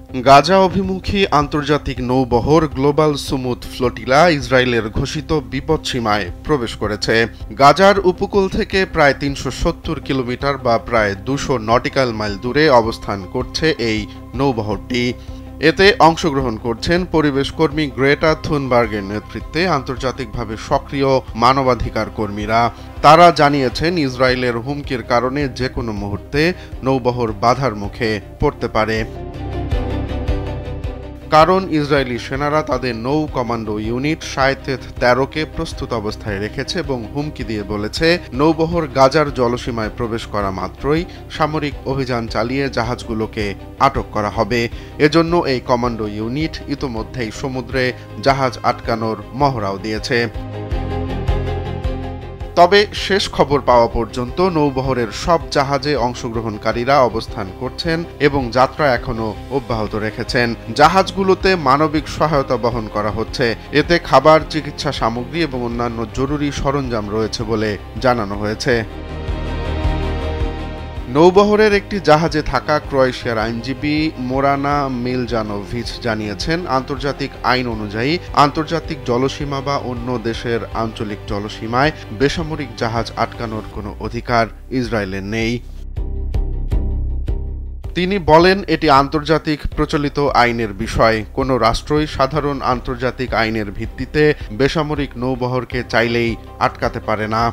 গাজা অভিমুখী আন্তর্জাতিক নৌবহর global Sumud flotilla ইসরায়েলের ঘোষিত বিপদসীমায় প্রবেশ করেছে। গাজার উপকূল থেকে প্রায় ৩৭০ কিলোমিটার বা প্রায় ২০০ নটিক্যাল মাইল দূরে অবস্থান করছে এই নৌবহরটি। এতে অংশগ্রহণ করছেন পরিবেশ কর্মী গ্রেটা থুনবার্গের নেতৃত্বে আন্তর্জাতিকভাবে সক্রিয় মানবাধিকার কর্মীরা। তারা জানিয়েছেন ইসরায়েলের হুমকির কারণে যে কোনো মুহূর্তে নৌবহর বাধার মুখে পড়তে পারে। কারণ ইসরায়েলি সেনারা তাদের নৌ কমান্ডো ইউনিট শায়েতেত ১৩কে প্রস্তুত অবস্থায় রেখেছে এবং হুমকি দিয়ে বলেছে নৌবহর গাজার জলসীমায় প্রবেশ করা মাত্রই সামরিক অভিযান চালিয়ে জাহাজগুলোকে আটক করা হবে। এজন্য এই কমান্ডো ইউনিট ইতোমধ্যেই সমুদ্রে জাহাজ আটকানোর মহড়াও দিয়েছে। তবে শেষ খবর পাওয়া পর্যন্ত নৌবহরের সব জাহাজে অংশগ্রহণকারীরা অবস্থান করছেন এবং যাত্রা এখনও অব্যাহত রেখেছেন। জাহাজগুলোতে মানবিক সহায়তা বহন করা হচ্ছে। এতে খাবার, চিকিৎসা সামগ্রী এবং অন্যান্য জরুরি সরঞ্জাম রয়েছে বলে জানানো হয়েছে। নৌবহরের একটি জাহাজে থাকা ক্রোয়েশিয়ার আইনজীবী মোরানা মিলজানোভিচ জানিয়েছেন, আন্তর্জাতিক আইন অনুযায়ী আন্তর্জাতিক জলসীমা বা অন্য দেশের আঞ্চলিক জলসীমায় বেসামরিক জাহাজ আটকানোর কোনো অধিকার ইসরায়েলের নেই। তিনি বলেন, এটি আন্তর্জাতিক প্রচলিত আইনের বিষয়। কোনো রাষ্ট্রই সাধারণ আন্তর্জাতিক আইনের ভিত্তিতে বেসামরিক নৌবহরকে চাইলেই আটকাতে পারে না।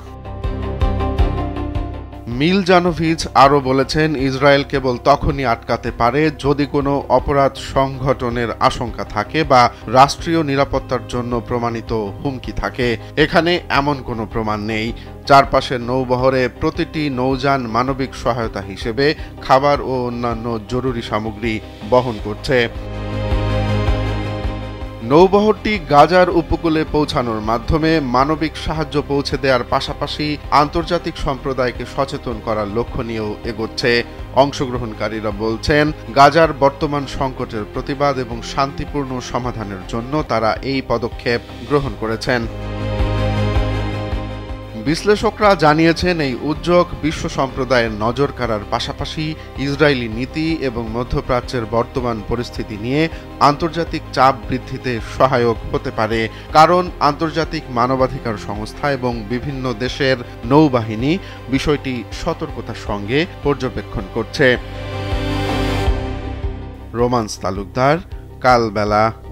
মিলজানোভিচ আরও বলেছেন, ইসরায়েল কেবল তখনই আটকাতে পারে যদি কোনো অপরাধ সংঘটনের আশঙ্কা থাকে বা রাষ্ট্রীয় নিরাপত্তার জন্য প্রমাণিত হুমকি থাকে। এখানে এমন কোনো প্রমাণ নেই। চারপাশের নৌবহরে প্রতিটি নৌযান মানবিক সহায়তা হিসেবে খাবার ও অন্যান্য জরুরি সামগ্রী বহন করছে। নৌবহরটি গাজার উপকূলে পৌঁছানোর মাধ্যমে মানবিক সাহায্য পৌঁছে দেওয়ার পাশাপাশি আন্তর্জাতিক সম্প্রদায়কে সচেতন করার লক্ষ্য নিয়েও এগোচ্ছে। অংশগ্রহণকারীরা বলছেন, গাজার বর্তমান সংকটের প্রতিবাদ এবং শান্তিপূর্ণ সমাধানের জন্য তারা এই পদক্ষেপ গ্রহণ করেছেন। বিশ্লেষকরা জানিয়েছেন, এই উদ্যোগ বিশ্ব সম্প্রদায়ের নজর কাড়ার পাশাপাশি ইসরায়েলি নীতি এবং মধ্যপ্রাচ্যের বর্তমান পরিস্থিতি নিয়ে আন্তর্জাতিক চাপ বৃদ্ধিতে সহায়ক হতে পারে। কারণ আন্তর্জাতিক মানবাধিকার সংস্থা এবং বিভিন্ন দেশের নৌবাহিনী বিষয়টি সতর্কতার সঙ্গে পর্যবেক্ষণ করছে। রোমান্স তালুকদার, কালবেলা।